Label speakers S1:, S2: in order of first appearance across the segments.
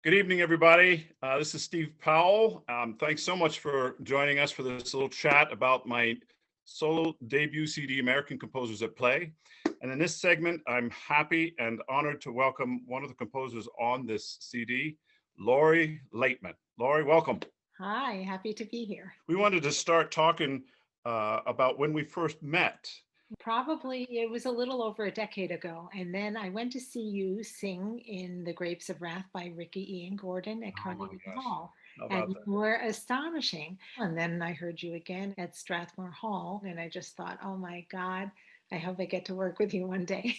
S1: Good evening, everybody. This is Steve Powell. Thanks so much for joining us for this little chat about my solo debut CD, American Composers at Play. And in this segment, I'm happy and honored to welcome one of the composers on this CD, Lori Laitman. Lori, welcome.
S2: Hi, happy to be here.
S1: We wanted to start talking about when we first met.
S2: Probably it was a little over a decade ago. And then I went to see you sing in The Grapes of Wrath by Ricky Ian Gordon at
S1: Oh my
S2: Carnegie
S1: gosh,
S2: Hall.
S1: how
S2: And
S1: about
S2: you
S1: that?
S2: were astonishing. And then I heard you again at Strathmore Hall. And I just thought, oh my God, I hope I get to work with you one day.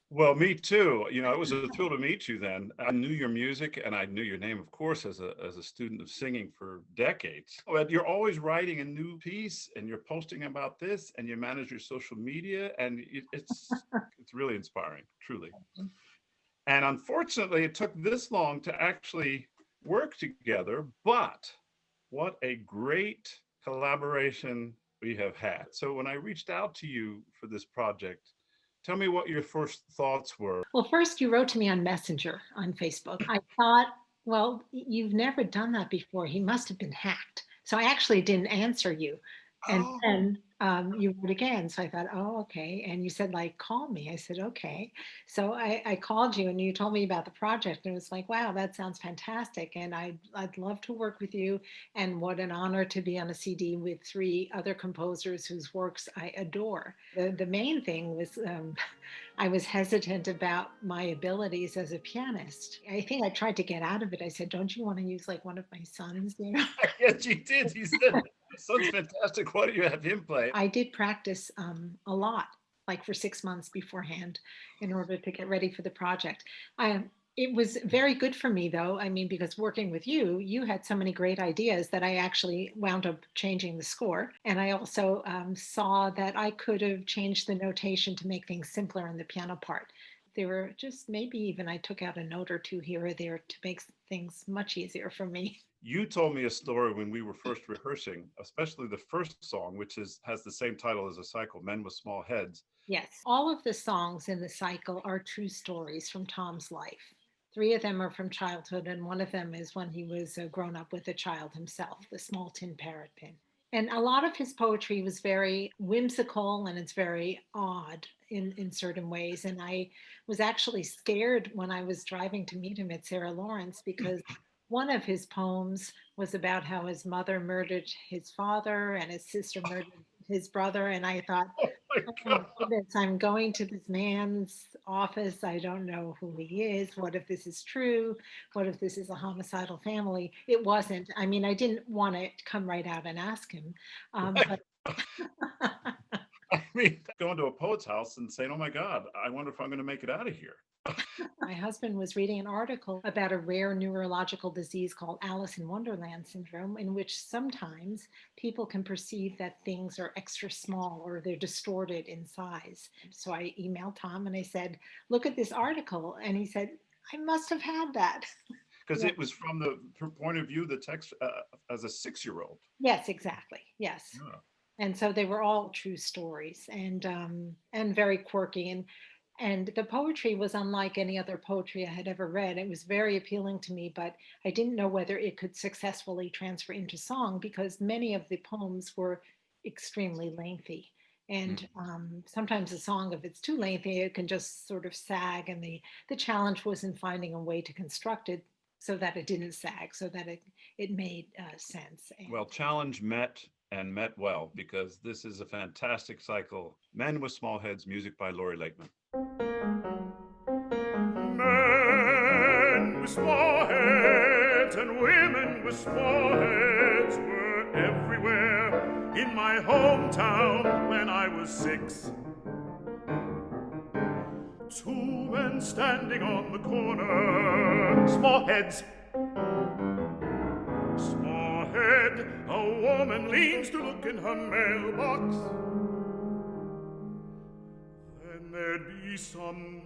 S1: Well, me too. It was a thrill to meet you then. I knew your music and I knew your name, of course, as a student of singing for decades. But you're always writing a new piece and you're posting about this and you manage your social media and it's really inspiring, truly. And unfortunately, it took this long to actually work together, but what a great collaboration we have had. So when I reached out to you for this project, tell me what your first thoughts were.
S2: Well, first you wrote to me on Messenger on Facebook. I thought, well, you've never done that before. He must have been hacked. So I actually didn't answer you. And
S1: Oh,
S2: then you wrote again. So I thought, oh, okay. And you said, like, call me. I said, okay. So I called you and you told me about the project. And it was like, wow, that sounds fantastic. And I'd love to work with you. And what an honor to be on a CD with three other composers whose works I adore. The main thing was I was hesitant about my abilities as a pianist. I think I tried to get out of it. I said, don't you want to use like one of my sons?
S1: yes, you did. He said, "Sounds fantastic. Why do you have him play?"
S2: I did practice a lot, like for 6 months beforehand, in order to get ready for the project. It was very good for me, though. I mean, because working with you, you had so many great ideas that I actually wound up changing the score. And I also saw that I could have changed the notation to make things simpler in the piano part. There were just maybe even I took out a note or two here or there to make things much easier for me.
S1: You told me a story when we were first rehearsing, especially the first song, which has the same title as a cycle, Men with Small Heads.
S2: Yes, all of the songs in the cycle are true stories from Tom's life. Three of them are from childhood, and one of them is when he was grown up with a child himself, the small tin parrot pin. And a lot of his poetry was very whimsical and it's very odd in certain ways. And I was actually scared when I was driving to meet him at Sarah Lawrence because one of his poems was about how his mother murdered his father and his sister murdered his brother. And I thought,
S1: Oh my
S2: oh my
S1: God.
S2: goodness, I'm going to this man's office. I don't know who he is. What if this is true? What if this is a homicidal family? It wasn't. I mean, I didn't want to come right out and ask him. But
S1: I mean, going to a poet's house and saying, "Oh my God, I wonder if I'm going to make it out of here."
S2: my husband was reading an article about a rare neurological disease called Alice in Wonderland syndrome, in which sometimes people can perceive that things are extra small or they're distorted in size. So I emailed Tom and I said, look at this article. And he said, I must have had that.
S1: Because
S2: Yeah.
S1: it was from the point of view, the text as a 6-year-old.
S2: Yes, exactly. Yes.
S1: Yeah.
S2: And so they were all true stories and very quirky and the poetry was unlike any other poetry I had ever read. It was very appealing to me, but I didn't know whether it could successfully transfer into song because many of the poems were extremely lengthy. And sometimes a song, if it's too lengthy, it can just sort of sag. And the challenge was in finding a way to construct it so that it didn't sag, so that it made sense.
S1: Well,
S2: And
S1: challenge met and met well because this is a fantastic cycle. Men with Small Heads, music by Lori Laitman.
S3: Men with small heads and women with small heads were everywhere in my hometown when I was 6. Two men standing on the corner, small heads. Small head, a woman leans to look in her mailbox. Then there'd be some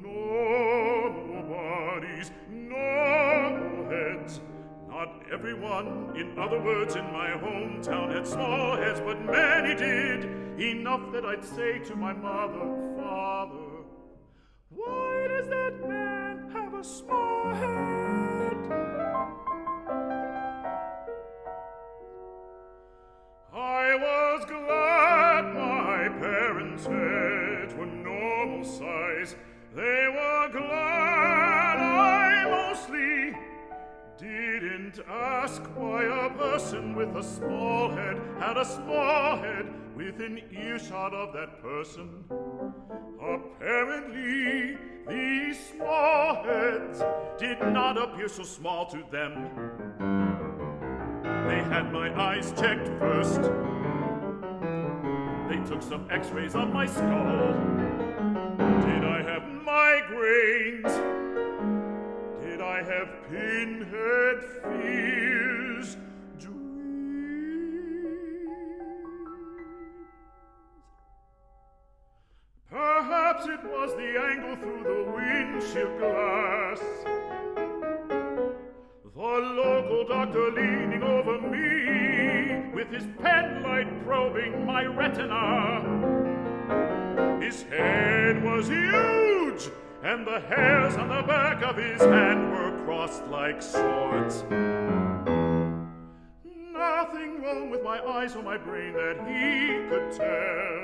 S3: nobodies, normal heads. Not everyone, in other words, in my hometown had small heads, but many did. Enough that I'd say to my mother, Father, why does that man have a small head? ask why a person with a small head had a small head within earshot of that person. Apparently, these small heads did not appear so small to them. They had my eyes checked first. They took some x-rays of my skull. Did I have migraines? Did I have pinhead fears? Dreams? Perhaps it was the angle through the windshield glass. The local doctor leaning over me with his penlight probing my retina. His head was huge, and the hairs on the back of his hand were crossed like swords. Nothing wrong with my eyes or my brain that he could tell.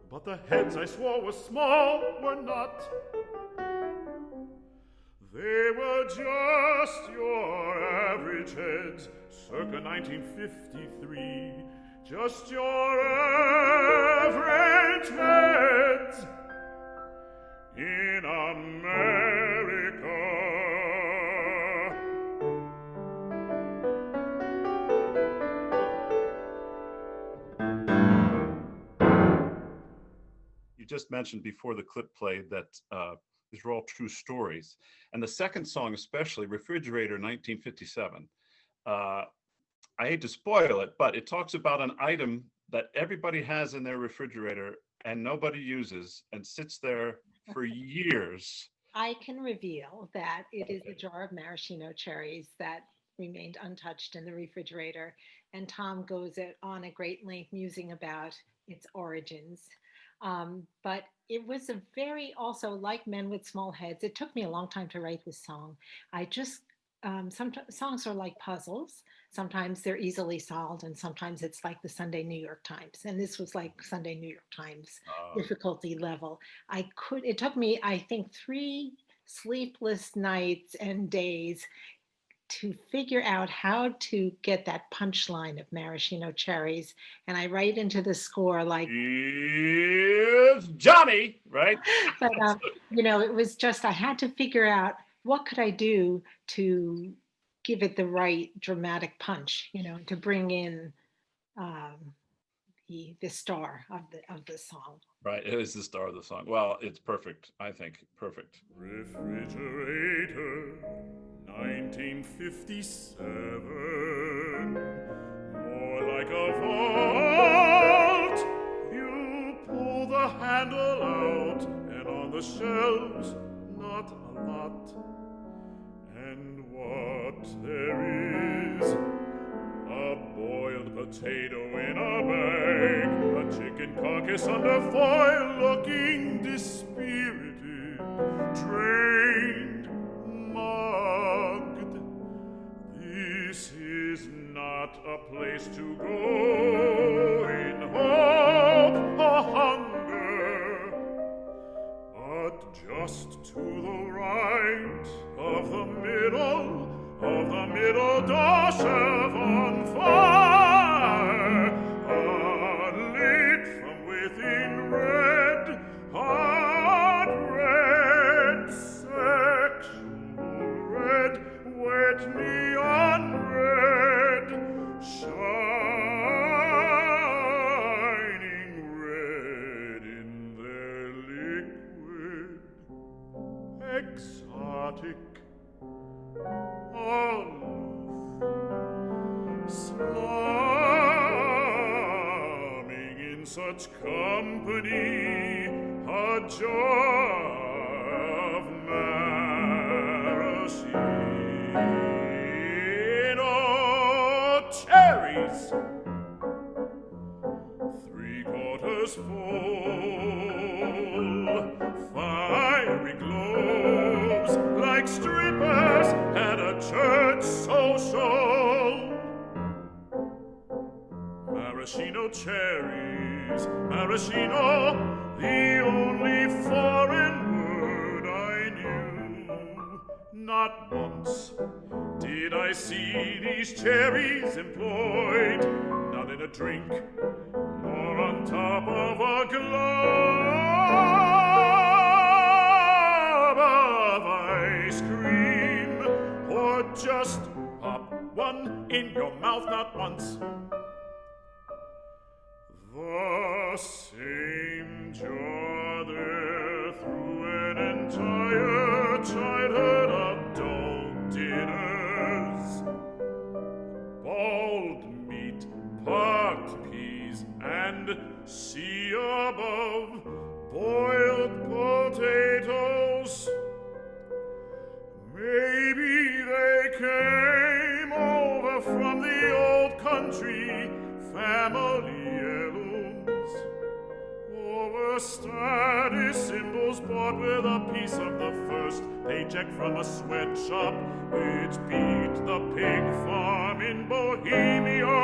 S3: But the heads I swore were small were not. They were just your average heads, circa 1953. Just your average heads in America.
S1: You just mentioned before the clip played that these are all true stories. And the second song, especially, Refrigerator 1957, I hate to spoil it, but it talks about an item that everybody has in their refrigerator and nobody uses and sits there for years.
S2: I can reveal that it is a jar of maraschino cherries that remained untouched in the refrigerator. And Tom goes on a great length musing about its origins. But it was a very, also like Men with Small Heads, it took me a long time to write this song. I just, some songs are like puzzles. Sometimes they're easily solved, and sometimes it's like the Sunday New York Times. And this was like Sunday New York Times difficulty level. It took me, I think, 3 sleepless nights and days to figure out how to get that punchline of maraschino cherries. And I write into the score like,
S1: "It's Johnny," right?
S2: But, it was just, I had to figure out what could I do to give it the right dramatic punch, to bring in the star of the song.
S1: Right, it is the star of the song. Well, it's perfect, I think, perfect.
S3: Refrigerator 1957, more like a vault. You pull the handle out, and on the shelves, not a lot. And what there is, a boiled potato in a bag, a chicken carcass under foil, looking dispirited, drained, mugged. This is not a place to go in hope or hunger, but just to the right of the middle door shelf on fire, a lid from within red, hot red, sexual red, wet neon red, shining red in their liquid, exotic, slumming in such company, a jar of maraschino cherries, 3/4 full, fiery globes like strippers at a church social. Maraschino cherries, maraschino, the only foreign word I knew. Not once did did I see these cherries employed, not in a drink, nor on top of a globe of ice cream, or just pop one in your mouth not once. The same jar there through an entire childhood of dull dinners, boiled meat, parked peas, and sea above boiled potatoes. Maybe they came over from the old country, family heirlooms, or were status symbols bought with a piece of the first paycheck from a sweatshop which beat the pig farm in Bohemia.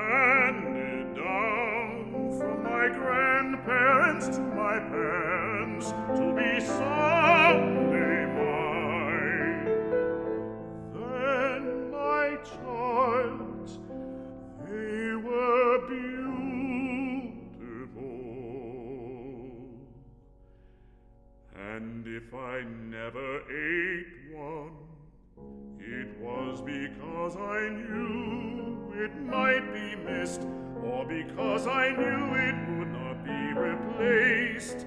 S3: Handed down from my grandparents to my parents to be someday mine. Then, my child, they were beautiful. And if I never ate one, it was because I knew it might be missed, or because I knew it would not be replaced,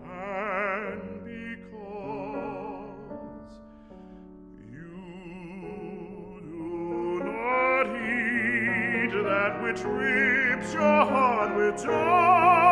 S3: and because you do not heed that which rips your heart with joy.